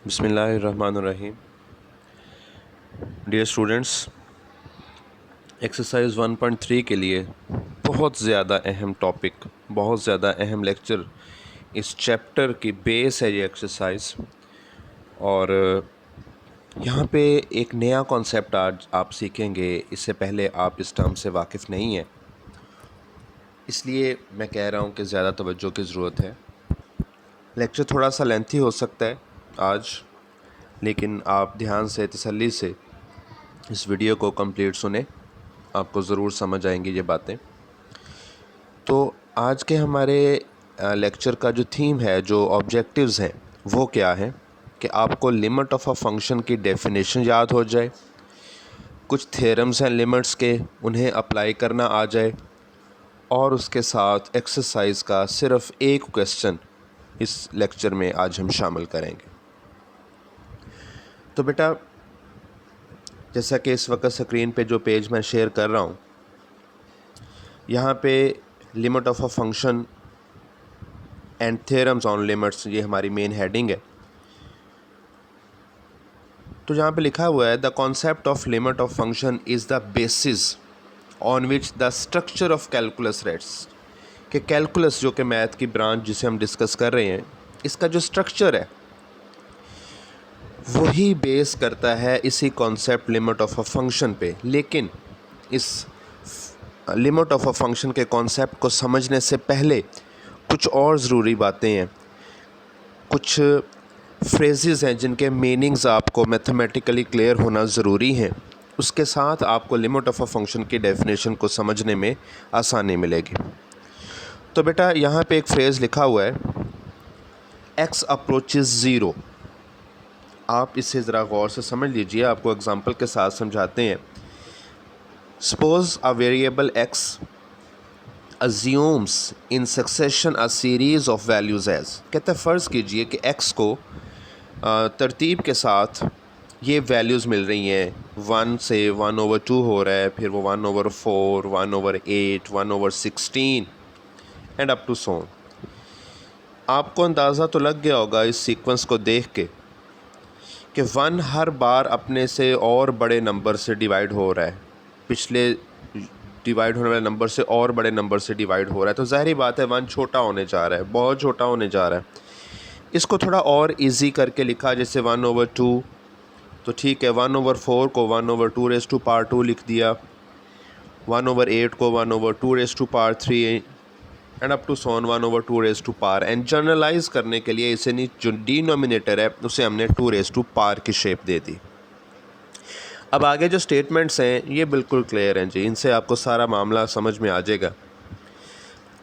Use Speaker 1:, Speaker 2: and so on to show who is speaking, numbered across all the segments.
Speaker 1: बिस्मिल्लाहिर्रहमानिर्रहीम। Dear students, exercise 1.3 के लिए बहुत ज़्यादा अहम टॉपिक, बहुत ज़्यादा अहम लेक्चर, इस चैप्टर की बेस है ये एक्सरसाइज। और यहाँ पे एक नया कॉन्सेप्ट आज आप सीखेंगे। इससे पहले आप इस टर्म से वाकिफ़ नहीं हैं, इसलिए मैं कह रहा हूँ कि ज़्यादा तवज्जो की ज़रूरत है। लेक्चर थोड़ा सा लेंथी हो सकता है आज, लेकिन आप ध्यान से, तसल्ली से इस वीडियो को कंप्लीट सुने, आपको ज़रूर समझ आएंगी ये बातें। तो आज के हमारे लेक्चर का जो थीम है, जो ऑब्जेक्टिव्स हैं, वो क्या है कि आपको लिमिट ऑफ अ फंक्शन की डेफिनेशन याद हो जाए, कुछ थ्योरम्स हैं लिमिट्स के, उन्हें अप्लाई करना आ जाए, और उसके साथ एक्सरसाइज का सिर्फ एक क्वेश्चन इस लेक्चर में आज हम शामिल करेंगे। तो बेटा, जैसा कि इस वक्त स्क्रीन पे जो पेज मैं शेयर कर रहा हूँ, यहाँ पे limit of a function and theorems on limits, ये हमारी मेन हेडिंग है। तो यहाँ पे लिखा हुआ है, the concept of limit of function is the basis on which the structure of calculus rest, कि कैलकुलस जो कि मैथ की ब्रांच जिसे हम डिस्कस कर रहे हैं, इसका जो स्ट्रक्चर है वही बेस करता है इसी concept limit of a function पे। लेकिन इस लिमिट ऑफ अ फंक्शन के कॉन्सेप्ट को समझने से पहले कुछ और ज़रूरी बातें हैं, कुछ फ्रेजेस हैं जिनके मीनिंग्स आपको मैथमेटिकली क्लियर होना ज़रूरी हैं। उसके साथ आपको लिमिट ऑफ अ फंक्शन की डेफिनेशन को समझने में आसानी मिलेगी। तो बेटा, यहाँ पे एक फ्रेज़ लिखा हुआ है, एक्स अप्रोचेस ज़ीरो। आप इसे ज़रा गौर से समझ लीजिए, आपको एग्जांपल के साथ समझाते हैं। Suppose a variable x assumes in succession a series of values as, कहते हैं फ़र्ज़ कीजिए कि x को तरतीब के साथ ये वैल्यूज़ मिल रही हैं, 1 से 1/2 हो रहा है, फिर वो 1/4, 1/8, 1/16 and up to so on. आपको अंदाज़ा तो लग गया होगा इस सीक्वेंस को देख के कि 1 हर बार अपने से और बड़े नंबर से डिवाइड हो रहा है, पिछले डिवाइड होने वाले नंबर से और बड़े नंबर से डिवाइड हो रहा है। तो ज़ाहिर बात है 1 छोटा होने जा रहा है, बहुत छोटा होने जा रहा है। इसको थोड़ा और इजी करके लिखा, जैसे 1/2, तो ठीक है, 1/4 को 1/2 लिख दिया, 1/8 को 1/2 and up to so on 1/2 and generalise करने के लिए इसे जो डिनोमिनेटर है उसे हमने 2 की शेप दे दी। अब आगे जो स्टेटमेंट्स हैं ये बिल्कुल क्लियर हैं जी, इनसे आपको सारा मामला समझ में आ जाएगा।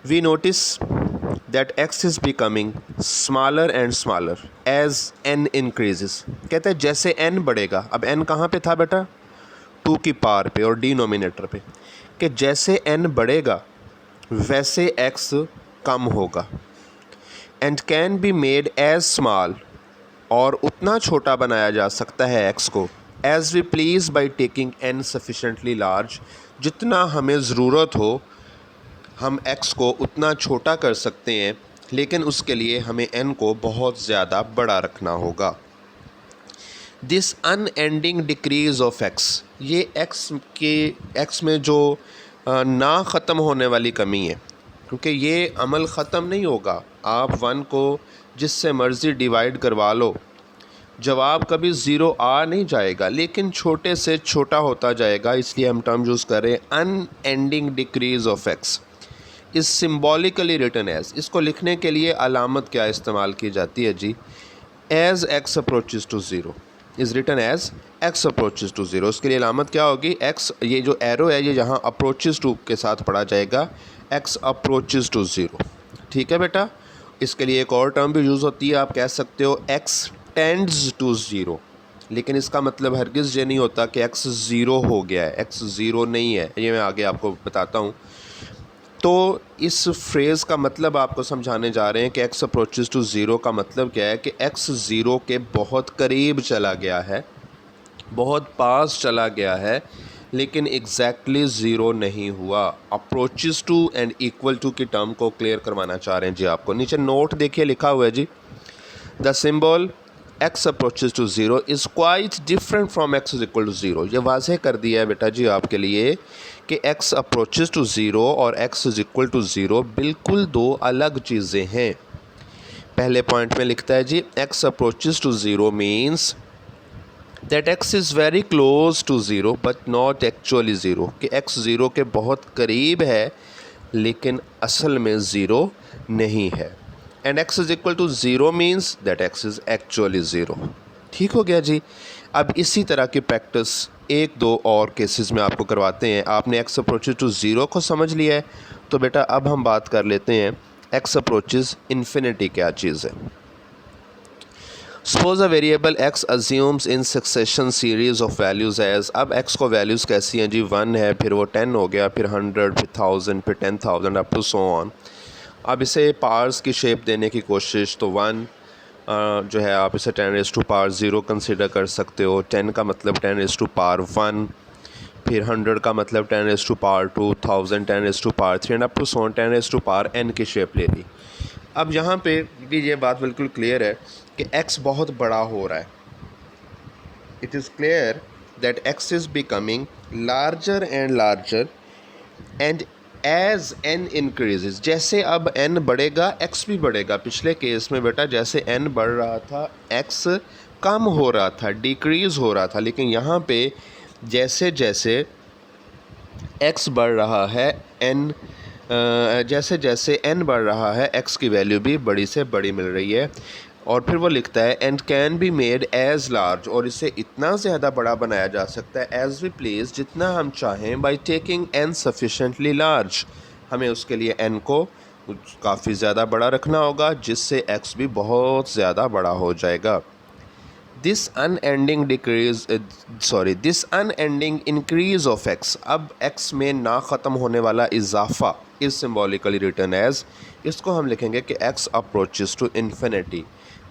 Speaker 1: We notice that x is becoming smaller and smaller as n increases. कहते हैं जैसे n बढ़ेगा, अब n कहाँ पे था बेटा, 2 की पावर पे और डिनोमिनेटर पे, कि जैसे n बढ़ेगा वैसे x कम होगा। And can be made as small, और उतना छोटा बनाया जा सकता है x को, as we please by taking n sufficiently large, जितना हमें ज़रूरत हो हम x को उतना छोटा कर सकते हैं, लेकिन उसके लिए हमें n को बहुत ज़्यादा बड़ा रखना होगा। This unending decrease of x, ये x में जो ना ख़त्म होने वाली कमी है, क्योंकि ये अमल ख़त्म नहीं होगा। आप 1 को जिससे मर्ज़ी डिवाइड करवा लो, जवाब कभी ज़ीरो आ नहीं जाएगा, लेकिन छोटे से छोटा होता जाएगा। इसलिए हम टर्म यूज़ कर रहे हैं unending decrease of x is symbolically written as. इसको लिखने के लिए अलामत क्या इस्तेमाल की जाती है जी, as x approaches to zero is written as x approaches to zero. उसके लिए अलामत क्या होगी, एक्स, ये जो एरो है ये यहाँ अप्रोचेज टू के साथ पढ़ा जाएगा, एक्स अप्रोचेज टू ज़ीरो। ठीक है बेटा, इसके लिए एक और टर्म भी यूज़ होती है, आप कह सकते हो एक्स टेंड्स टू ज़ीरो, लेकिन इसका मतलब हरगिज़ ये नहीं होता कि एक्स ज़ीरो हो गया है, एक्स ज़ीरो नहीं है, ये मैं आगे आपको बताता हूँ। तो इस फ्रेज़ का मतलब आपको समझाने जा रहे हैं कि एक्स अप्रोचेस टू ज़ीरो का मतलब क्या है, कि एक्स ज़ीरो के बहुत करीब चला गया है, बहुत पास चला गया है, लेकिन एग्जैक्टली ज़ीरो नहीं हुआ। Approaches to and equal to की टर्म को क्लियर करवाना चाह रहे हैं जी आपको। नीचे नोट देखिए लिखा हुआ है जी, the symbol x approaches to zero is quite different from x is equal to zero. ये वाज़ेह कर दिया है बेटा जी आपके लिए कि x अप्रोचेज टू ज़ीरो और x is equal to zero बिल्कुल दो अलग चीज़ें हैं। पहले पॉइंट में लिखता है जी x approaches to zero means that x is very close to zero but not actually zero, कि x ज़ीरो के बहुत करीब है लेकिन असल में ज़ीरो नहीं है। And x is equal to zero means that x is actually zero. ठीक हो गया जी। अब इसी तरह की प्रैक्टिस एक दो और केसेस में आपको करवाते हैं। आपने x अप्रोचेज टू ज़ीरो को समझ लिया है, तो बेटा अब हम बात कर लेते हैं x अप्रोचेज इन्फिनिटी क्या चीज़ है। Suppose a variable x assumes in succession series of values as, अब x को वैल्यूज़ कैसी हैं जी, 1 है, फिर वो 10 हो गया, फिर 100, फिर 1000, फिर 10,000 अप टू सो ऑन। अब इसे पार्स की शेप देने की कोशिश, तो 1 जो है आप इसे 10 रेज़ टू पावर 0 कंसिडर कर सकते हो, 10 का मतलब 10 रेज़ टू पावर 1, फिर 100 का मतलब 10 raise to power 2, 1000 10 raise to power 3 and up to so on 10 raise to power n की शेप ले ली। अब यहाँ पे भी ये बात बिल्कुल क्लियर है कि x बहुत बड़ा हो रहा है। It is clear that x is becoming larger and larger and as n increases, जैसे अब n बढ़ेगा x भी बढ़ेगा। पिछले केस में बेटा जैसे n बढ़ रहा था x कम हो रहा था, डिक्रीज़ हो रहा था, लेकिन यहाँ पे जैसे जैसे x बढ़ रहा है n जैसे जैसे n बढ़ रहा है x की वैल्यू भी बड़ी से बड़ी मिल रही है। और फिर वो लिखता है and can be made as large, और इसे इतना ज़्यादा बड़ा बनाया जा सकता है एज वी प्लीज़, जितना हम चाहें, by taking n sufficiently large. हमें उसके लिए n को काफ़ी ज़्यादा बड़ा रखना होगा जिससे x भी बहुत ज़्यादा बड़ा हो जाएगा। This unending increase of x, अब x में ना ख़त्म होने वाला इजाफा इज़ सिम्बॉलिकली रिटर्न एज, इसको हम लिखेंगे कि x approaches to infinity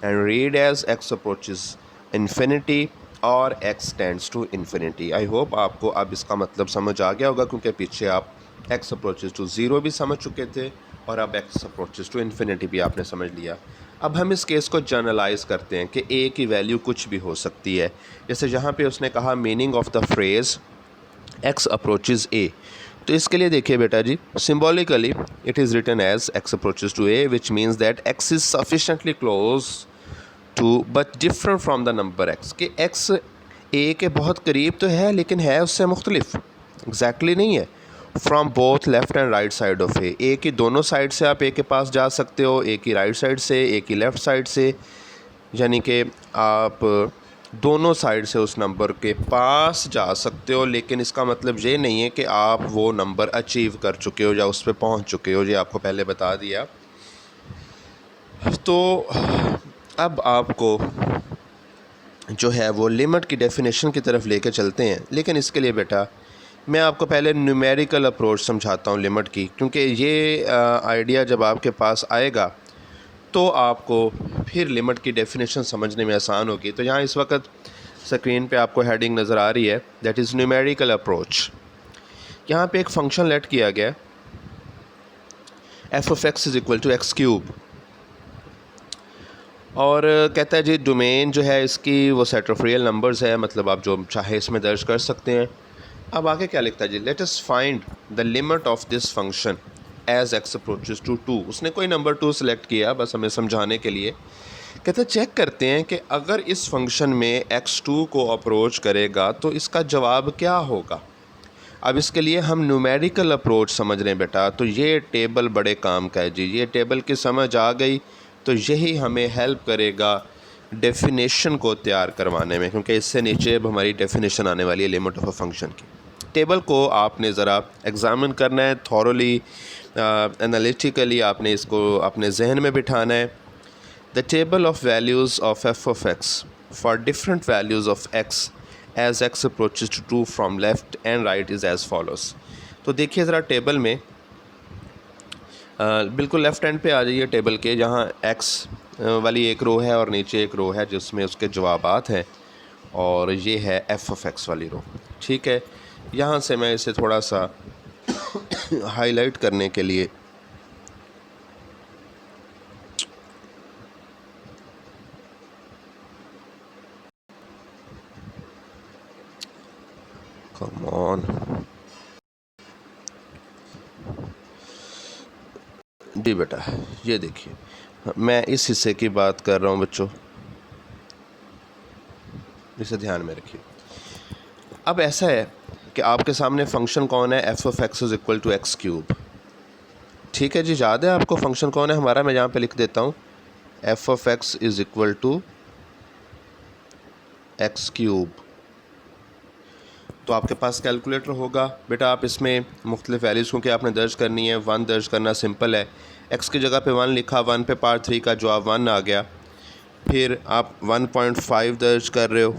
Speaker 1: and read as x approaches infinity और x tends to infinity. I hope आपको अब इसका मतलब समझ आ गया होगा, क्योंकि पीछे आप x अप्रोचेस टू ज़ीरो भी समझ चुके थे और अब x अप्रोचेस टू इन्फिनिटी भी आपने समझ लिया। अब हम इस केस को जनरलाइज़ करते हैं कि a की वैल्यू कुछ भी हो सकती है। जैसे यहाँ पे उसने कहा meaning of the phrase x approaches a, तो इसके लिए देखिए बेटा जी, symbolically it is written as x approaches to a which means that x is sufficiently close to but different from the number x, कि x a के बहुत करीब तो है लेकिन है उससे मुख्तलिफ, एग्जैक्टली नहीं है। From both left and right side of a की दोनों साइड से आप ए के पास जा सकते हो, ए की राइट साइड से, ए की लेफ़्ट साइड से, यानी कि आप दोनों साइड से उस नंबर के पास जा सकते हो, लेकिन इसका मतलब ये नहीं है कि आप वो नंबर अचीव कर चुके हो या उस पर पहुंच चुके हो, ये आपको पहले बता दिया। तो अब आपको जो है वो लिमिट की डेफिनेशन की तरफ लेके चलते हैं, लेकिन इसके लिए बेटा मैं आपको पहले न्यूमेरिकल अप्रोच समझाता हूँ लिमिट की, क्योंकि ये आइडिया जब आपके पास आएगा तो आपको फिर लिमिट की डेफिनेशन समझने में आसान होगी। तो यहाँ इस वक्त स्क्रीन पे आपको हेडिंग नज़र आ रही है, दैट इज़ न्यूमेरिकल अप्रोच। यहाँ पे एक फंक्शन लेट किया गया f of x is equal to x cube, और कहता है जी डोमेन जो है इसकी वो सेट ऑफ रियल नंबर्स है, मतलब आप जो चाहे इसमें दर्ज कर सकते हैं। अब आगे क्या लिखता है जी, let us find the limit of this function as x approaches to 2। उसने कोई नंबर 2 सेलेक्ट किया बस हमें समझाने के लिए। कहते हैं चेक करते हैं कि अगर इस फंक्शन में x2 को अप्रोच करेगा तो इसका जवाब क्या होगा। अब इसके लिए हम न्यूमेरिकल अप्रोच समझ रहे हैं बेटा, तो ये टेबल बड़े काम का है जी। ये टेबल की समझ आ गई तो यही हमें हेल्प करेगा डेफिनेशन को तैयार करवाने में, क्योंकि इससे नीचे अब हमारी डेफिनेशन आने वाली है लिमिट ऑफ अ फंक्शन की। टेबल को आपने ज़रा एग्ज़ामिन करना है थॉरोली, एनालिटिकली आपने इसको अपने जहन में बिठाना है। The table of values of f of x for different values of x as x approaches to 2 from left and right is as follows. तो देखिए ज़रा टेबल में बिल्कुल लेफ़्ट हैंड पे आ जाइए टेबल के, जहाँ एक्स वाली एक रो है और नीचे एक रो है जिसमें उसके जवाबात हैं, और ये है एफ ऑफ एक्स वाली रो। ठीक है, यहाँ से मैं इसे थोड़ा सा हाईलाइट करने के लिए कम ऑन जी बेटा, ये देखिए मैं इस हिस्से की बात कर रहा हूँ बच्चों, इसे ध्यान में रखिए। अब ऐसा है कि आपके सामने फंक्शन कौन है, f of x is equal to x cube. ठीक है जी, याद है आपको फंक्शन कौन है हमारा? मैं यहाँ पे लिख देता हूँ, f of x is equal to x cube. तो आपके पास कैलकुलेटर होगा बेटा, आप इसमें मुख्तलिफ वैल्यूज़ क्योंकि आपने दर्ज करनी है, 1 दर्ज करना सिंपल है। एक्स की जगह पे 1 लिखा, 1 पे पार्ट 3 का जवाब 1 आ गया। फिर आप 1.5 दर्ज कर रहे हो,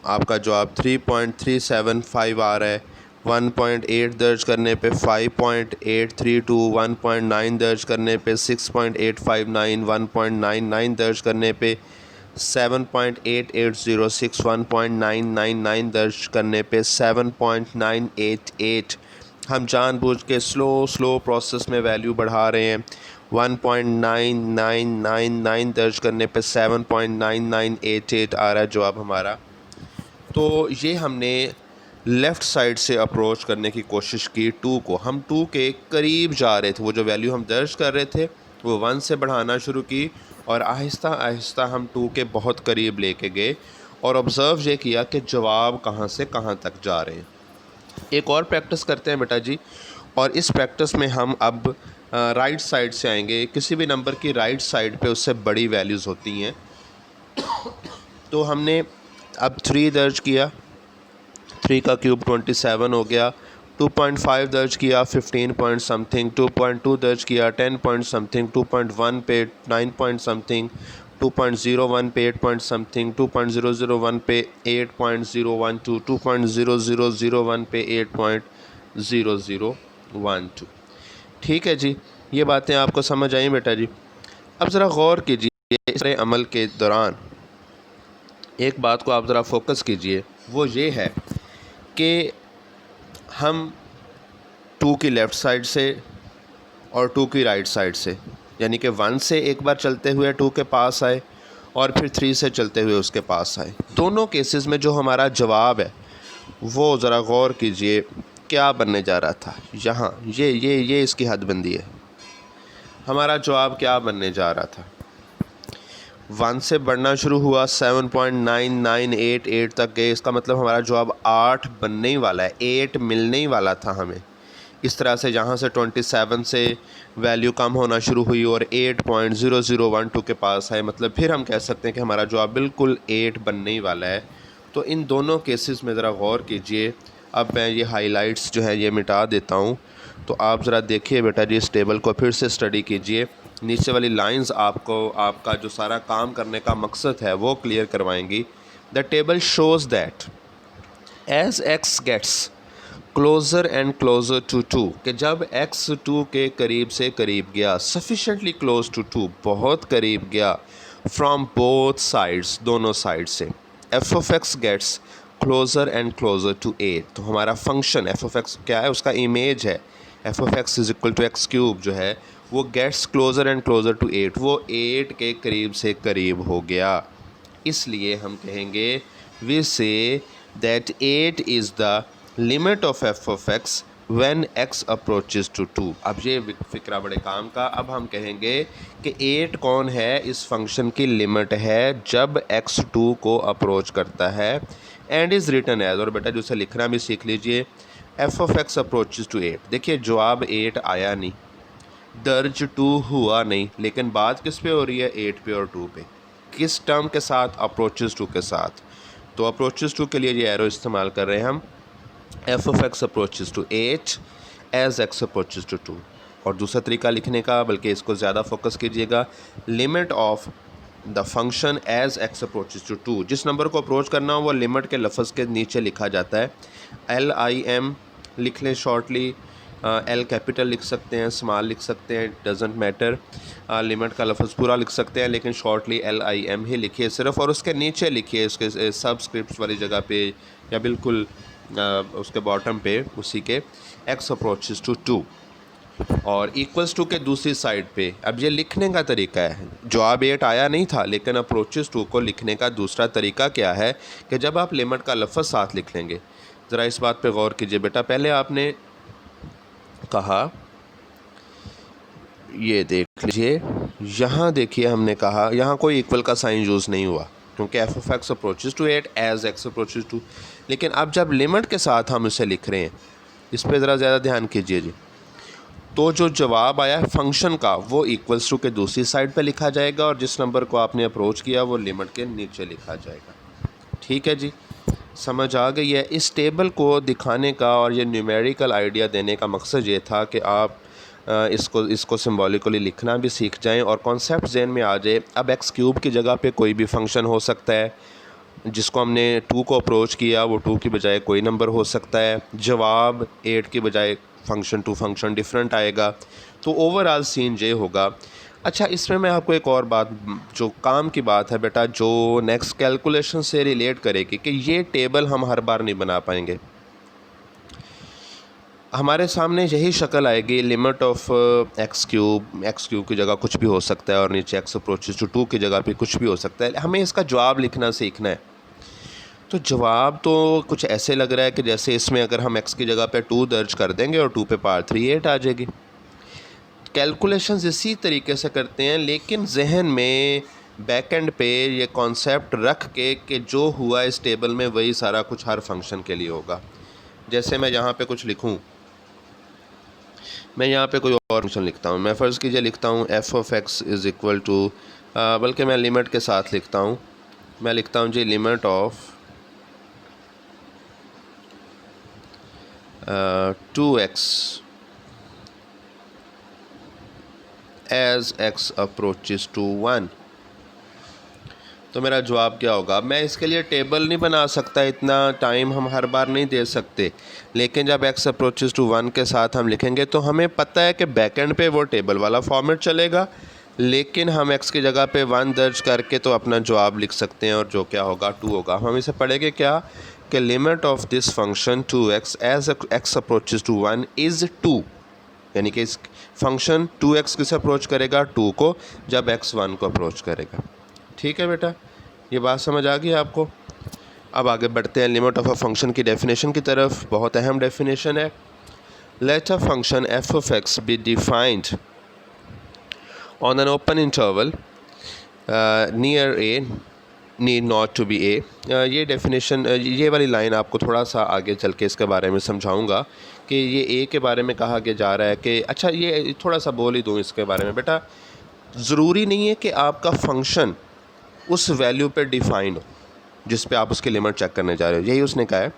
Speaker 1: आपका जवाब 3.375 आ रहा है। 1.8 दर्ज करने पे 5.832, 1.9 दर्ज करने पे 6.859, 1.99 दर्ज करने पे 7.8806, 1.999 दर्ज करने पे 7.988। हम जानबूझ के स्लो प्रोसेस में वैल्यू बढ़ा रहे हैं। 1.9999 दर्ज करने पे 7.9988 आ रहा है जवाब हमारा। तो ये हमने लेफ़्ट साइड से अप्रोच करने की कोशिश की 2 को। हम 2 के करीब जा रहे थे, वो जो वैल्यू हम दर्ज कर रहे थे वो 1 से बढ़ाना शुरू की और आहिस्ता आहिस्ता हम 2 के बहुत करीब लेके गए और ऑब्ज़र्व ये किया कि जवाब कहाँ से कहाँ तक जा रहे हैं। एक और प्रैक्टिस करते हैं बेटा जी, और इस प्रैक्टिस में हम अब राइट साइड से आएंगे। किसी भी नंबर की राइट साइड पे उससे बड़ी वैल्यूज़ होती हैं। तो हमने अब 3 दर्ज किया, 3 का क्यूब 27 हो गया। 2.5 दर्ज किया 15 पॉइंट समथिंग, 2.2 दर्ज किया 10 पॉइंट समथिंग, 2.1 पे 9 पॉइंट समथिंग, 2.01 पे 8 पॉइंट समथिंग, 2.001 पे 8.012, 2.0001 पे 8.0012। ठीक है जी, ये बातें आपको समझ आई बेटा जी। अब ज़रा गौर कीजिए, इस अमल के दौरान एक बात को आप ज़रा फोकस कीजिए, वो ये है कि हम 2 की लेफ़्ट साइड से और 2 की राइट साइड से, यानी कि 1 से एक बार चलते हुए 2 के पास आए और फिर 3 से चलते हुए उसके पास आए। दोनों केसेस में जो हमारा जवाब है वो ज़रा गौर कीजिए क्या बनने जा रहा था। यहाँ ये इसकी हदबंदी है। हमारा जवाब क्या बनने जा रहा था? 1 से बढ़ना शुरू हुआ, 7.9988 तक गए, इसका मतलब हमारा जवाब 8 बनने ही वाला है, 8 मिलने ही वाला था हमें। इस तरह से यहाँ से 27 से वैल्यू कम होना शुरू हुई और 8.0012 के पास है, मतलब फिर हम कह सकते हैं कि हमारा जवाब बिल्कुल 8 बनने ही वाला है। तो इन दोनों केसेस में ज़रा गौर कीजिए। अब मैं ये हाइलाइट्स जो है ये मिटा देता हूँ, तो आप ज़रा देखिए बेटा जी, इस टेबल को फिर से स्टडी कीजिए। नीचे वाली लाइंस आपको आपका जो सारा काम करने का मकसद है वो क्लियर करवाएंगी। The table shows that as x gets closer and closer to 2, कि जब x 2 के करीब से करीब गया, सफिशेंटली क्लोज टू 2, बहुत करीब गया, फ्रॉम बोथ साइड्स, दोनों साइड से, f of x gets closer and closer to 8। तो हमारा फंक्शन एफ ऑफ एक्स क्या है? उसका इमेज है f of x is equal to x cube, जो है वो gets closer and closer to 8, वो 8 के करीब से करीब हो गया। इसलिए हम कहेंगे we say that 8 is the limit of f of x when x approaches to 2। अब ये फ़िक्रा बड़े काम का। अब हम कहेंगे कि 8 कौन है? इस फंक्शन की लिमिट है जब x 2 को अप्रोच करता है, एंड इज़ रिटन एज, और बेटा जो उसे लिखना भी सीख लीजिए, f of x approaches to 8। देखिए जवाब 8 आया नहीं, दर्ज 2 हुआ नहीं, लेकिन बात किस पे हो रही है? 8 पे और 2 पे। किस टर्म के साथ? अप्रोचेज टू के साथ। तो अप्रोचेज टू के लिए ये एरो इस्तेमाल कर रहे हैं हम, f of x approaches to 8 as x approaches to 2। और दूसरा तरीका लिखने का, बल्कि इसको ज़्यादा फोकस कीजिएगा, limit of the function as x approaches to 2। जिस नंबर को अप्रोच करना हो वो लिमिट के लफ्ज़ के नीचे लिखा जाता है। LIM लिख लें शॉर्टली, एल कैपिटल लिख सकते हैं, स्मॉल लिख सकते हैं, डजेंट मैटर। लिमिट का लफ्ज़ पूरा लिख सकते हैं, लेकिन शॉर्टली LIM ही लिखिए सिर्फ, और उसके नीचे लिखिए, उसके सबस्क्रिप्ट वाली जगह पे या बिल्कुल उसके बॉटम पे उसी के एक्स अप्रोचेज टू 2 और इक्वल्स टू के दूसरी साइड पे। अब ये लिखने का तरीका है, जवाब 8 आया नहीं था, लेकिन अप्रोचेज टू को लिखने का दूसरा तरीका क्या है कि जब आप लिमिट का लफ्ज़ साथ लिख लेंगे, ज़रा इस बात पे गौर कीजिए बेटा। पहले आपने कहा, ये देख लीजिए, यहाँ देखिए हमने कहा यहाँ कोई इक्वल का साइन यूज़ नहीं हुआ क्योंकि f of x approaches to 8 as x approaches to. लेकिन अब जब लिमिट के साथ हम इसे लिख रहे हैं, इस पर ज़रा ज़्यादा ध्यान कीजिए जी, तो जो जवाब आया फंक्शन का वो इक्वल्स टू के दूसरी साइड पे लिखा जाएगा और जिस नंबर को आपने अप्रोच किया वो लिमिट के नीचे लिखा जाएगा। ठीक है जी, समझ आ गई है। इस टेबल को दिखाने का और ये न्यूमेरिकल आइडिया देने का मकसद ये था कि आप इसको सिंबॉलिकली लिखना भी सीख जाएं और कॉन्सेप्ट ज़हन में आ जाए। अब एक्स क्यूब की जगह पे कोई भी फंक्शन हो सकता है, जिसको हमने 2 को अप्रोच किया वो 2 की बजाय कोई नंबर हो सकता है। जवाब 8 की बजाय फंक्शन टू फंक्शन डिफरेंट आएगा। तो ओवरऑल सीन ये होगा। अच्छा, इसमें मैं आपको एक और बात, जो काम की बात है बेटा, जो नेक्स्ट कैलकुलेशन से रिलेट करेगी कि ये टेबल हम हर बार नहीं बना पाएंगे। हमारे सामने यही शक्ल आएगी, लिमिट ऑफ एक्स क्यूब की जगह कुछ भी हो सकता है और नीचे एक्स अप्रोचेज टू 2 की जगह पे कुछ भी हो सकता है। हमें इसका जवाब लिखना सीखना है। तो जवाब तो कुछ ऐसे लग रहा है कि जैसे इसमें अगर हम x की जगह पे 2 दर्ज कर देंगे और 2 पे पावर 3 8 आ जाएगी। कैलकुलेशंस इसी तरीके से करते हैं, लेकिन जहन में बैक एंड पे ये कॉन्सेप्ट रख के कि जो हुआ इस टेबल में वही सारा कुछ हर फंक्शन के लिए होगा। जैसे मैं यहाँ पे कुछ लिखूँ, मैं यहाँ पे कोई और फंक्शन लिखता हूँ, मैं फ़र्ज़ कीजिए लिखता हूँ f of x is equal to, बल्कि मैं लिमिट के साथ लिखता हूँ, मैं लिखता हूँ जी limit of 2x as x approaches to 1। तो मेरा जवाब क्या होगा? मैं इसके लिए टेबल नहीं बना सकता, इतना टाइम हम हर बार नहीं दे सकते, लेकिन जब x अप्रोचेस टू 1 के साथ हम लिखेंगे तो हमें पता है कि बैकएंड पे वो टेबल वाला फॉर्मेट चलेगा, लेकिन हम x की जगह पे 1 दर्ज करके तो अपना जवाब लिख सकते हैं और जो क्या होगा 2 होगा। हम इसे पढ़ेंगे क्या कि limit of this function 2x as x approaches to 1 is 2, यानी कि इस फंक्शन 2x किसे अप्रोच करेगा? 2 को, जब x 1 को अप्रोच करेगा। ठीक है बेटा, ये बात समझ आ गई आपको? अब आगे बढ़ते हैं लिमिट ऑफ अ फंक्शन की डेफिनेशन की तरफ। बहुत अहम डेफिनेशन है। Let a function f of x be defined on an open interval near a need not to be a. ये डेफिनेशन, ये वाली लाइन आपको थोड़ा सा आगे चल के इसके बारे में समझाऊंगा कि ये ए के बारे में कहा के जा रहा है कि, अच्छा ये थोड़ा सा बोल ही दूँ इसके बारे में बेटा। ज़रूरी नहीं है कि आपका फंक्शन उस वैल्यू पे डिफाइंड हो जिस पे आप उसकी लिमिट चेक करने जा रहे हो। यही उसने कहा है,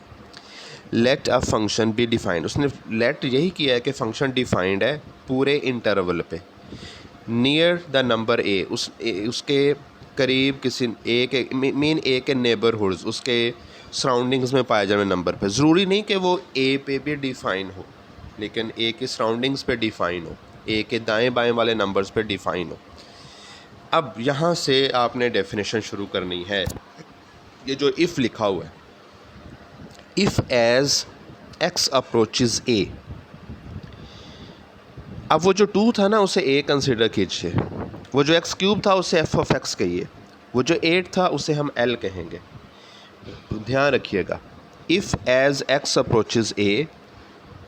Speaker 1: let a function be defined. उसने लेट यही किया है कि फंक्शन डिफाइंड है पूरे इंटरवल पे, नियर द नंबर ए, उसके करीब किसी ए के, मीन ए के नेबरहुड्स, उसके सराउंडिंग्स में पाए जाने नंबर पे। ज़रूरी नहीं कि वो ए पे भी डिफ़ाइन हो, लेकिन ए के सराउंडिंग्स पे डिफ़ाइन हो, ए के दाएं बाएं वाले नंबर्स पे डिफ़ाइन हो। अब यहाँ से आपने डेफिनेशन शुरू करनी है। ये जो इफ़ लिखा हुआ है, इफ़ एज एक्स अप्रोचेज ए, अब वो जो 2 था ना उसे ए कंसिडर कीजिए, वो जो एक्स क्यूब था उसे एफ ऑफ एक्स कहिए, वो जो 8 था उसे हम एल कहेंगे। ध्यान रखिएगा, if as x approaches a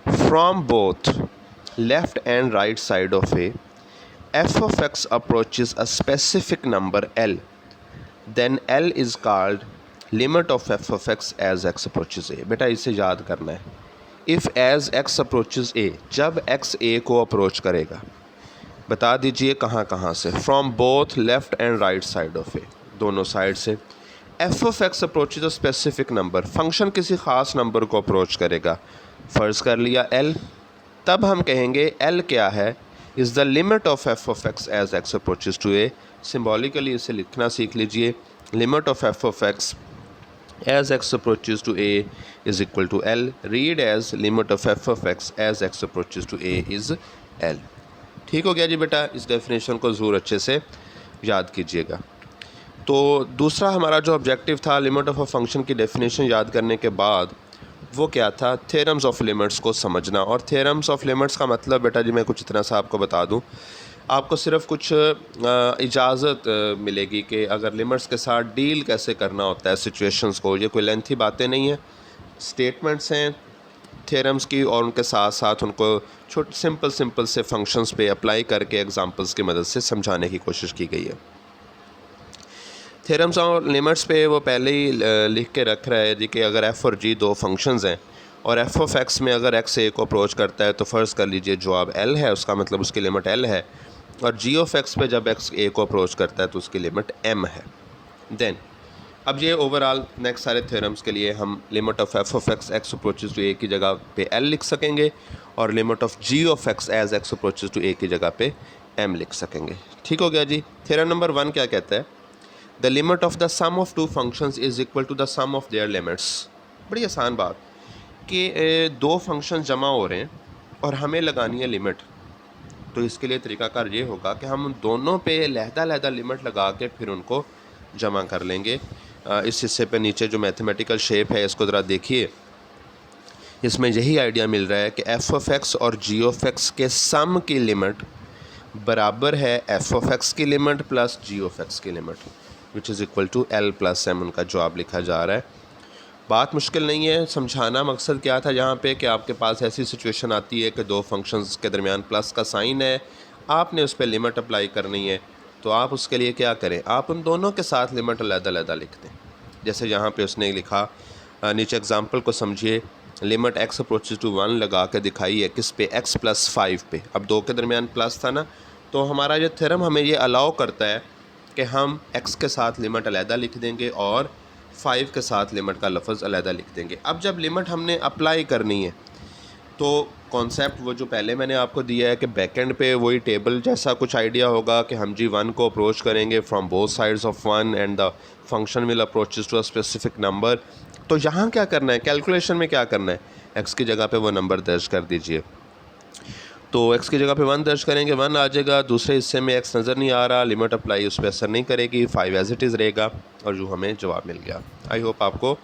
Speaker 1: from both left and right side of a, f of x approaches a specific number L, then L is called limit of f of x as x approaches a। बेटा इसे याद करना है। if as x approaches a, जब x a को approach करेगा, बता दीजिए कहाँ कहाँ से? from both left and right side of a, दोनों साइड से। f of x approaches a specific number, function किसी ख़ास नंबर को अप्रोच करेगा, फ़र्ज़ कर लिया L, तब हम कहेंगे L क्या है? Is the limit of f of x as x approaches to a. Symbolically इसे लिखना सीख लीजिए, limit of f of x as x approaches to a is equal to L, read as limit of f of x as x approaches to a is L. ठीक हो गया जी बेटा, इस definition को ज़रूर अच्छे से याद कीजिएगा। तो दूसरा हमारा जो ऑब्जेक्टिव था लिमिट ऑफ अ फंक्शन की डेफिनेशन याद करने के बाद, वो क्या था? थ्योरम्स ऑफ लिमिट्स को समझना। और थ्योरम्स ऑफ लिमिट्स का मतलब बेटा जी मैं कुछ इतना सा आपको बता दूं, आपको सिर्फ कुछ इजाज़त मिलेगी कि अगर लिमिट्स के साथ डील कैसे करना होता है सिचुएशंस को। ये कोई लेंथी बातें नहीं है, स्टेटमेंट्स हैं थ्योरम्स की, और उनके साथ साथ उनको छोटे सिंपल से फंक्शंस पे अप्लाई करके एग्जांपल्स की मदद से समझाने की कोशिश की गई है। थ्योरम्स और लिमिट्स पे वो पहले ही लिख के रख रहा है जी कि अगर एफ़ और जी दो फंक्शंस हैं और एफ़ ऑफ एक्स में अगर एक्स ए को अप्रोच करता है तो फ़र्ज़ कर लीजिए जवाब एल है, उसका मतलब उसकी लिमिट एल है, और जी ऑफ एक्स पे जब एक्स ए को अप्रोच करता है तो उसकी लिमिट एम है। देन अब ये ओवरऑल नेक्स्ट सारे थ्योरम्स के लिए हम limit of f of x x approaches to a की जगह पे एल लिख सकेंगे, और limit of g of x as x approaches to a की जगह पे एम लिख सकेंगे। ठीक हो गया जी। थ्योरम नंबर 1 क्या कहता है? The limit of the sum of two functions is equal to the sum of their limits. बड़ी आसान बात कि दो फंक्शन जमा हो रहे हैं और हमें लगानी है लिमिट, तो इसके लिए तरीकाकार ये होगा कि हम उन दोनों पे लहदा लिमिट लगा के फिर उनको जमा कर लेंगे। इस हिस्से पे नीचे जो मैथमेटिकल शेप है इसको ज़रा देखिए, इसमें यही आइडिया मिल रहा है कि एफ़ ऑफ एक्स और जी ऑफ एक्स के सम की लिमिट बराबर है एफ़ ऑफ एक्स की limit plus g of x की limit, which is equal to L plus M. उनका जवाब लिखा जा रहा है। बात मुश्किल नहीं है, समझाना मकसद क्या था यहाँ पे कि आपके पास ऐसी सिचुएशन आती है कि दो फंक्शंस के दरमियान प्लस का साइन है, आपने उस पर लिमिट अप्लाई करनी है, तो आप उसके लिए क्या करें, आप उन दोनों के साथ लिमिट अलग-अलग लिख दें। जैसे यहाँ पे उसने लिखा, नीचे एग्जांपल को समझिए, लिमिट एक्स अप्रोचेज टू 1 लगा के दिखाई है किस पे, एक्स प्लस 5 पे। अब दो के दरमियान प्लस था ना, तो हमारा ये थ्योरम हमें ये अलाउ करता है कि हम एक्स के साथ लिमिट अलहदा लिख देंगे और 5 के साथ लिमिट का लफ्ज़ अलहदा लिख देंगे। अब जब लिमिट हमने अप्लाई करनी है तो कॉन्सेप्ट वो जो पहले मैंने आपको दिया है कि बैकएंड पे वही टेबल जैसा कुछ आइडिया होगा कि हम जी 1 को अप्रोच करेंगे from both sides of 1 and the function will approaches to a specific number. तो यहाँ क्या करना है, कैलकुलेशन में क्या करना है, एक्स की जगह पे वो नंबर दर्ज कर दीजिए। तो एक्स की जगह पे 1 दर्ज करेंगे, 1 आ जाएगा। दूसरे हिस्से में एक्स नज़र नहीं आ रहा, लिमिट अप्लाई उस पर असर नहीं करेगी, 5 एज इट इज़ रहेगा, और जो हमें जवाब मिल गया। आई होप आपको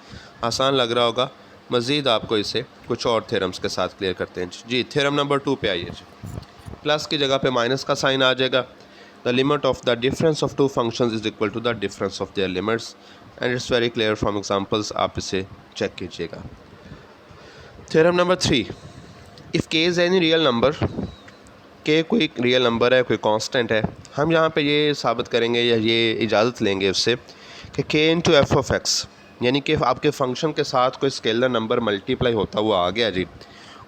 Speaker 1: आसान लग रहा होगा। मज़ीद आपको इसे कुछ और थ्योरम्स के साथ क्लियर करते हैं जी। थ्योरम नंबर 2 पे आइए जी। प्लस की जगह पे माइनस का साइन आ जाएगा। The limit of the difference of two functions is equal to the difference of their limits, and it's very clear from examples, आप इसे चेक कीजिएगा। Theorem number 3, if k is any real number, k कोई real number है, कोई constant है, हम यहाँ पे ये साबित करेंगे या ये इजाज़त लेंगे उससे कि के इंटू एफ ऑफ एक्स, यानी कि आपके फंक्शन के साथ कोई स्केलर नंबर मल्टीप्लाई होता हुआ आ गया जी,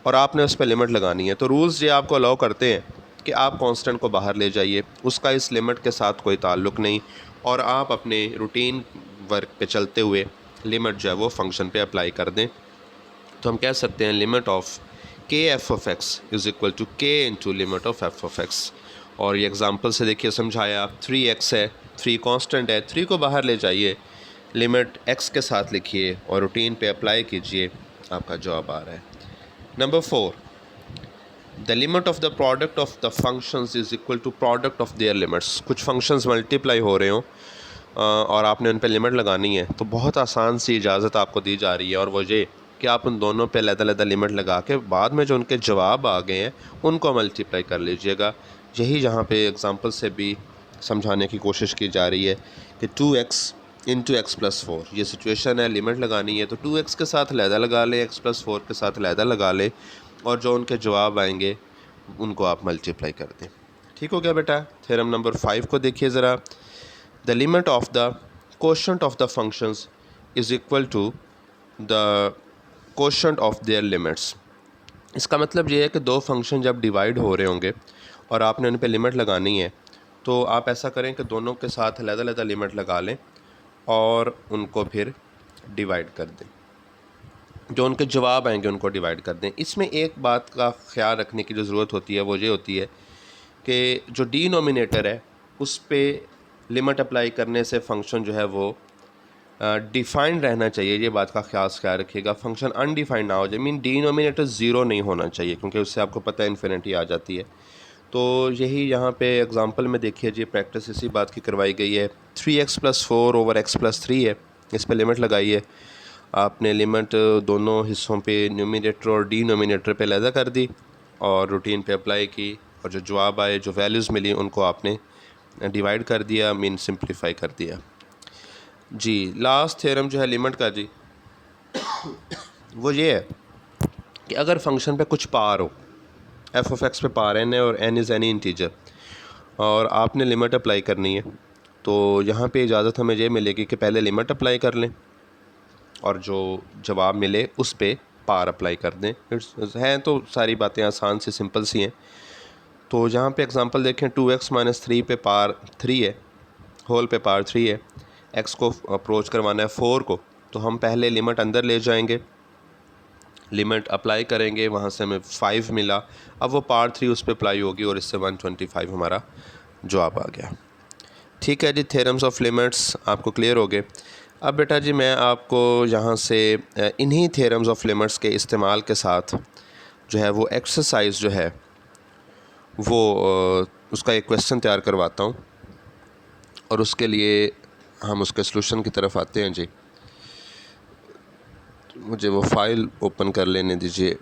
Speaker 1: और आपने उस पर लिमिट लगानी है। तो रूल्स ये आपको अलाउ करते हैं कि आप कांस्टेंट को बाहर ले जाइए, उसका इस लिमिट के साथ कोई ताल्लुक़ नहीं, और आप अपने रूटीन वर्क पे चलते हुए लिमिट जो है वो फंक्शन पे अप्लाई कर दें। तो हम कह सकते हैं limit of k f of x is equal to k into limit of f of x. और ये एग्जांपल से देखिए समझाया, 3x है, 3 कांस्टेंट है, 3 को बाहर ले जाइए, लिमिट x के साथ लिखिए और रूटीन पे अप्लाई कीजिए, आपका जवाब आ रहा है। Number 4, the limit of the product of the functions is equal to product of their limits. कुछ फंक्शंस मल्टीप्लाई हो रहे हों और आपने उन पर लिमिट लगानी है, तो बहुत आसान सी इजाज़त आपको दी जा रही है, और वो ये कि आप उन दोनों पे अलग-अलग लिमिट लगा के बाद में जो उनके जवाब आ गए हैं उनको मल्टीप्लाई कर लीजिएगा। यही यहाँ पे एग्जांपल से भी समझाने की कोशिश की जा रही है कि 2x इंटू एक्स प्लस 4 ये सिचुएशन है, लिमिट लगानी है, तो 2x के साथ अलहदा लगा लें, x प्लस 4 के साथ अलहदा लगा लें, और जो उनके जवाब आएंगे उनको आप मल्टीप्लाई कर दें। ठीक हो गया बेटा। थ्योरम नंबर 5 को देखिए ज़रा। The limit of the quotient of the functions is equal to the quotient of their limits. इसका मतलब ये है कि दो फंक्शन जब डिवाइड हो रहे होंगे और आपने उन पे लिमिट लगानी है, तो आप ऐसा करें कि दोनों के साथ अलग-अलग लिमिट लगा लें और उनको फिर डिवाइड कर दें, जो उनके जवाब आएंगे उनको डिवाइड कर दें। इसमें एक बात का ख्याल रखने की जो ज़रूरत होती है वो ये होती है कि जो डिनोमिनेटर है उस पर लिमिट अप्लाई करने से फंक्शन जो है वो डिफ़ाइंड रहना चाहिए। ये बात का ख्याल रखिएगा, फंक्शन अनडिफाइंड ना हो जाए, मीन डिनोमिनेटर ज़ीरो नहीं होना चाहिए, क्योंकि उससे आपको पता है इन्फिनिटी आ जाती है। तो यही यहाँ पे एग्जांपल में देखिए जी, प्रैक्टिस इसी बात की करवाई गई है। 3x plus 4 over x plus 3 है, इस पर लिमिट लगाइए। आपने लिमिट दोनों हिस्सों पे न्यूमिनेटर और डिनोमिनेटर पे अलहदा कर दी और रूटीन पे अप्लाई की, और जो जवाब आए, जो वैल्यूज़ मिली, उनको आपने डिवाइड कर दिया, मीन सिंप्लीफाई कर दिया जी। लास्ट थ्योरम जो है लिमिट का जी, वो ये है कि अगर फंक्शन पे कुछ पार हो, एफ ऑफ एक्स पे पार एन है और एन इज़ एनी इंटीजर, और आपने लिमिट अप्लाई करनी है, तो यहाँ पे इजाज़त हमें ये मिलेगी कि पहले लिमिट अप्लाई कर लें और जो जवाब मिले उस पे पार अप्लाई कर दें। हैं तो सारी बातें आसान सी सिंपल सी हैं। तो यहाँ पे एग्जांपल देखें, 2x-3 पे पार 3 है, होल पे पार 3 है, x को अप्रोच करवाना है 4 को, तो हम पहले लिमिट अंदर ले जाएंगे, लिमिट अप्लाई करेंगे, वहाँ से हमें 5 मिला, अब वो पार 3 उस पर अप्लाई होगी और इससे 125 हमारा जवाब आ गया। ठीक है जी, थ्योरम्स ऑफ लिमिट्स आपको क्लियर हो गए। अब बेटा जी मैं आपको यहाँ से इन्हीं थ्योरम्स ऑफ लिमिट्स के इस्तेमाल के साथ जो है वो एक्सरसाइज जो है वो उसका एक क्वेश्चन तैयार करवाता हूँ और उसके लिए हम उसके सलूशन की तरफ आते हैं जी। मुझे वो फ़ाइल ओपन कर लेने दीजिए।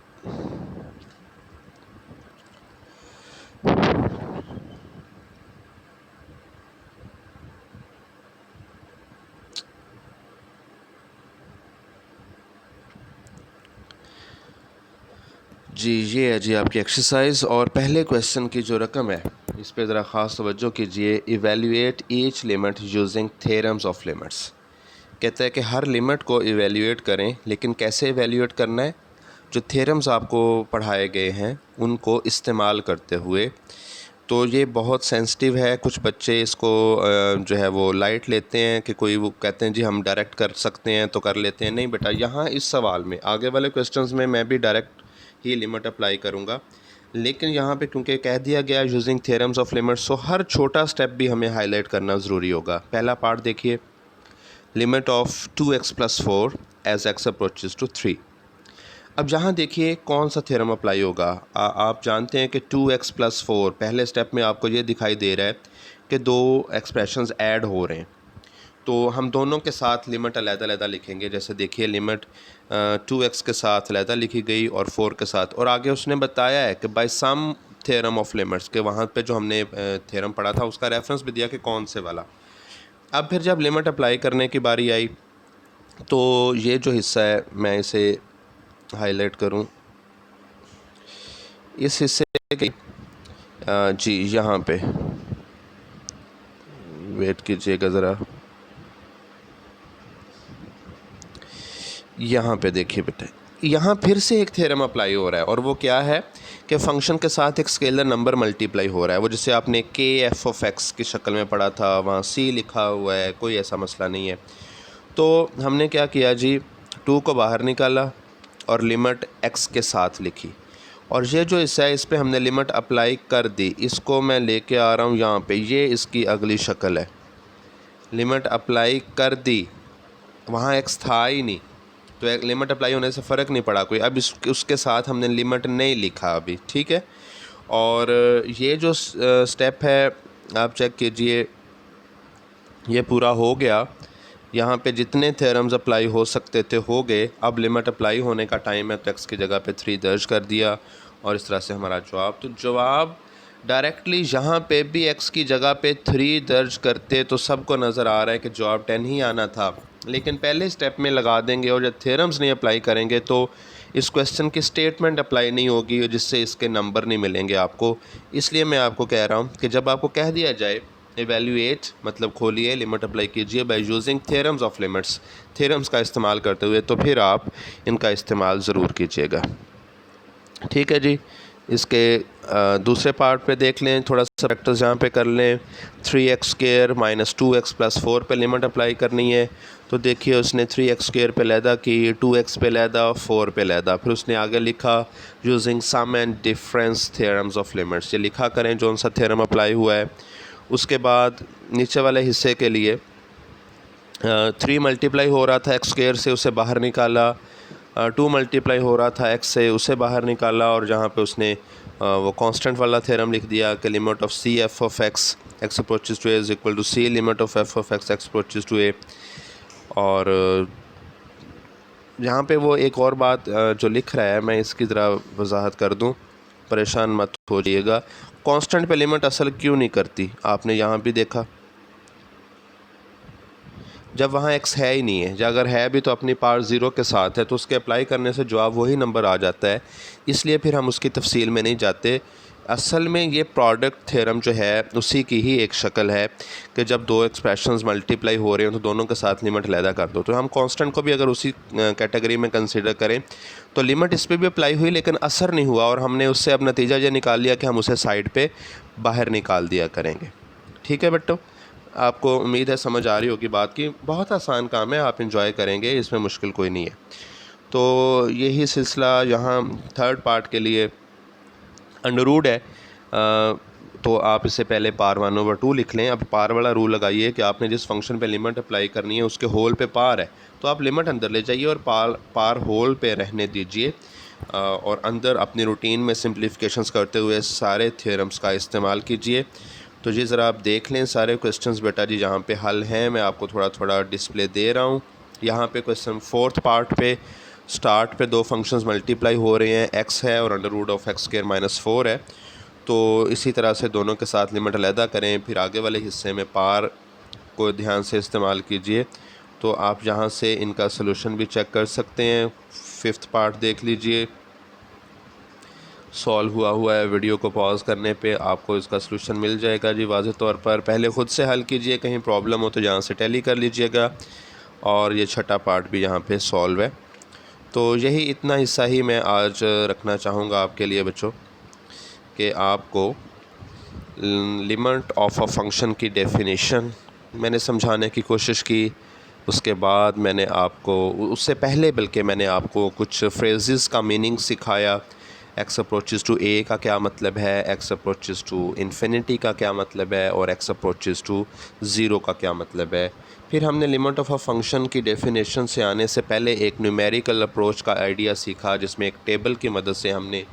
Speaker 1: जी ये है जी आपकी एक्सरसाइज, और पहले क्वेश्चन की जो रकम है इस पे ज़रा ख़ास तवज्जो कीजिए। Evaluate each limit using theorems of limits. कहता है कि हर लिमिट को इवेल्यूएट करें, लेकिन कैसे इवेल्यूएट करना है? जो थ्योरम्स आपको पढ़ाए गए हैं उनको इस्तेमाल करते हुए। तो ये बहुत सेंसिटिव है, कुछ बच्चे इसको जो है वो लाइट लेते हैं कि कोई वो कहते हैं जी हम डायरेक्ट कर सकते हैं तो कर लेते हैं। नहीं बेटा, यहाँ इस सवाल में, आगे वाले क्वेश्चंस में मैं भी डायरेक्ट ही लिमिट अप्लाई करूँगा, लेकिन यहाँ पे क्योंकि कह दिया गया यूजिंग थ्योरम्स ऑफ लिमिट्स, सो हर छोटा स्टेप भी हमें हाईलाइट करना ज़रूरी होगा। पहला पार्ट देखिए, limit of 2x+4 as x approaches to 3। अब यहाँ देखिए कौन सा थ्योरम अप्लाई होगा। आप जानते हैं कि 2x+4, पहले स्टेप में आपको ये दिखाई दे रहा है कि दो एक्सप्रेशंस ऐड हो रहे हैं, तो हम दोनों के साथ लिमिट अलग-अलग लिखेंगे। जैसे देखिए लिमिट 2x के साथ अलग लिखी गई और 4 के साथ, और आगे उसने बताया है कि by sum theorem of limits के, वहाँ पे जो हमने थ्योरम पढ़ा था उसका रेफरेंस भी दिया कि कौन से वाला। अब फिर जब लिमिट अप्लाई करने की बारी आई तो ये जो हिस्सा है मैं इसे हाईलाइट करूं, इस हिस्से की जी यहाँ पे वेट कीजिएगा ज़रा, यहाँ पे देखिए बेटा, यहाँ फिर से एक थ्योरम अप्लाई हो रहा है, और वो क्या है कि फ़ंक्शन के साथ एक स्केलर नंबर मल्टीप्लाई हो रहा है। वो जैसे आपने के एफ ऑफ एक्स की शक्ल में पढ़ा था, वहाँ सी लिखा हुआ है, कोई ऐसा मसला नहीं है। तो हमने क्या किया जी, 2 को बाहर निकाला और लिमिट x के साथ लिखी, और ये जो हिस्सा है इस पे हमने लिमिट अप्लाई कर दी। इसको मैं लेके आ रहा हूँ यहाँ पे, ये इसकी अगली शक्ल है। लिमिट अप्लाई कर दी, वहाँ x था ही नहीं, तो एक लिमिट अप्लाई होने से फ़र्क नहीं पड़ा कोई। अब उसके साथ हमने लिमिट नहीं लिखा अभी, ठीक है। और ये जो स्टेप है आप चेक कीजिए, ये पूरा हो गया। यहाँ पे जितने थ्योरम्स अप्लाई हो सकते थे हो गए। अब लिमिट अप्लाई होने का टाइम है, तो x की जगह पे 3 दर्ज कर दिया और इस तरह से हमारा जवाब। तो जवाब डायरेक्टली यहाँ पे भी x की जगह पे 3 दर्ज करते तो सबको नज़र आ रहा है कि जवाब 10 ही आना था, लेकिन पहले स्टेप में लगा देंगे और जब थ्योरम्स नहीं अप्लाई करेंगे तो इस क्वेश्चन की स्टेटमेंट अप्लाई नहीं होगी, जिससे इसके नंबर नहीं मिलेंगे आपको। इसलिए मैं आपको कह रहा हूँ कि जब आपको कह दिया जाए एवेल्यूएट, मतलब खोलिए, लिमिट अप्लाई कीजिए by using theorems of limits, theorems का इस्तेमाल करते हुए, तो फिर आप इनका इस्तेमाल ज़रूर कीजिएगा। ठीक है जी, इसके दूसरे पार्ट पे देख लें, थोड़ा सा प्रैक्टिस यहाँ पे कर लें। 3x² - 2x+4 पे लिमिट अप्लाई करनी है, तो देखिए उसने 3x² पे लैदा की, 2x पे लैदा, 4 पे लैदा, फिर उसने आगे लिखा using sum and difference theorems of limits. ये लिखा करें जो सा थ्योरम अप्लाई हुआ है। उसके बाद नीचे वाले हिस्से के लिए 3 मल्टीप्लाई हो रहा था x² से, उसे बाहर निकाला। 2 मल्टीप्लाई हो रहा था x से, उसे बाहर निकाला, और जहाँ पे उसने वो कांस्टेंट वाला थ्योरम लिख दिया कि limit of c f of x x approaches to a is equal to c limit of f of x x approaches to a. और यहाँ पे वो एक और बात जो लिख रहा है, मैं इसकी ज़रा वजाहत कर दूँ, परेशान मत हो जाइएगा। कांस्टेंट पे लिमिट असल क्यों नहीं करती, आपने यहाँ भी देखा। जब वहाँ x है ही नहीं है, या अगर है भी तो अपनी पावर 0 के साथ है, तो उसके अप्लाई करने से जवाब वही नंबर आ जाता है। इसलिए फिर हम उसकी तफसील में नहीं जाते। असल में ये प्रोडक्ट थ्योरम जो है उसी की ही एक शक्ल है कि जब दो एक्सप्रेशंस मल्टीप्लाई हो रहे हो तो दोनों के साथ लिमिट अलहदा कर दो। तो हम कांस्टेंट को भी अगर उसी कैटेगरी में कंसिडर करें तो लिमिट इस पर भी अप्लाई हुई लेकिन असर नहीं हुआ, और हमने उससे अब नतीजा ये निकाल लिया कि हम उसे साइड पे बाहर निकाल दिया करेंगे। ठीक है बच्चों, आपको उम्मीद है समझ आ रही होगी बात की। बहुत आसान काम है, आप इंजॉय करेंगे, इसमें मुश्किल कोई नहीं है। तो यही सिलसिला यहाँ थर्ड पार्ट के लिए अंडर रूट है। तो आप इससे पहले पार 1/2 लिख लें। अब पार वाला रूल लगाइए कि आपने जिस फंक्शन पे लिमिट अप्लाई करनी है उसके होल पे पार है, तो आप लिमिट अंदर ले जाइए और पार होल पे रहने दीजिए, और अंदर अपनी रूटीन में सिंप्लीफिकेशंस करते हुए सारे थ्योरम्स का इस्तेमाल कीजिए। तो जी ज़रा आप देख लें सारे क्वेश्चंस बेटा जी, जहाँ पे हल हैं मैं आपको थोड़ा थोड़ा डिस्प्ले दे रहा हूँ। यहाँ पे क्वेश्चन फोर्थ पार्ट पे स्टार्ट पे दो फंक्शंस मल्टीप्लाई हो रहे हैं, x है और √(x²-4) है। तो इसी तरह से दोनों के साथ लिमिट अलहदा करें। फिर आगे वाले हिस्से में पार को ध्यान से इस्तेमाल कीजिए। तो आप यहाँ से इनका सलूशन भी चेक कर सकते हैं। फिफ्थ पार्ट देख लीजिए, सॉल्व हुआ है। वीडियो को पॉज करने पे आपको इसका सलूशन मिल जाएगा जी वाज़ेह तौर पर। पहले ख़ुद से हल कीजिए, कहीं प्रॉब्लम हो तो यहाँ से टैली कर लीजिएगा। और ये छठा पार्ट भी यहाँ पे सॉल्व है। तो यही इतना हिस्सा ही मैं आज रखना चाहूँगा आपके लिए बच्चों, कि आपको लिमिट ऑफ अ फंक्शन की डेफिनेशन मैंने समझाने की कोशिश की। उसके बाद मैंने आपको उससे पहले बल्कि मैंने आपको कुछ फ्रेजेस का मीनिंग सिखाया। एक्स अप्रोचेस टू ए का क्या मतलब है, एक्स अप्रोचेस टू इन्फिनिटी का क्या मतलब है, और एक्स अप्रोचेस टू ज़ीरो का क्या मतलब है। फिर हमने लिमिट ऑफ अ फंक्शन की डेफिनेशन से आने से पहले एक न्यूमेरिकल अप्रोच का आइडिया सीखा, जिसमें एक टेबल की मदद से हमने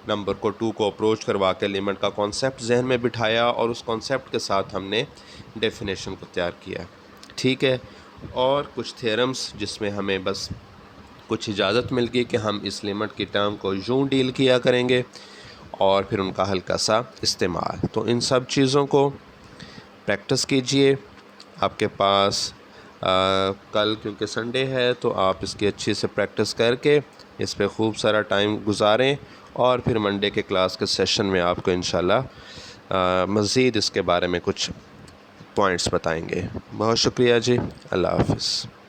Speaker 1: नंबर को 2 को अप्रोच करवा के लिमिट का कॉन्सेप्ट जहन में बिठाया, और उस कॉन्सेप्ट के साथ हमने डेफिनेशन को तैयार किया। ठीक है, और कुछ थ्योरम्स जिसमें हमें बस कुछ इजाज़त मिल गई कि हम इस लिमिट की टर्म को यूँ डील किया करेंगे, और फिर उनका हल्का सा इस्तेमाल। तो इन सब चीज़ों को प्रैक्टिस कीजिए। आपके पास कल क्योंकि संडे है तो आप इसकी अच्छी से प्रैक्टिस करके इस पे खूब सारा टाइम गुजारें, और फिर मंडे के क्लास के सेशन में आपको इंशाल्लाह मज़ीद इसके बारे में कुछ पॉइंट्स बताएंगे। बहुत शुक्रिया जी, अल्लाह हाफ़िज़।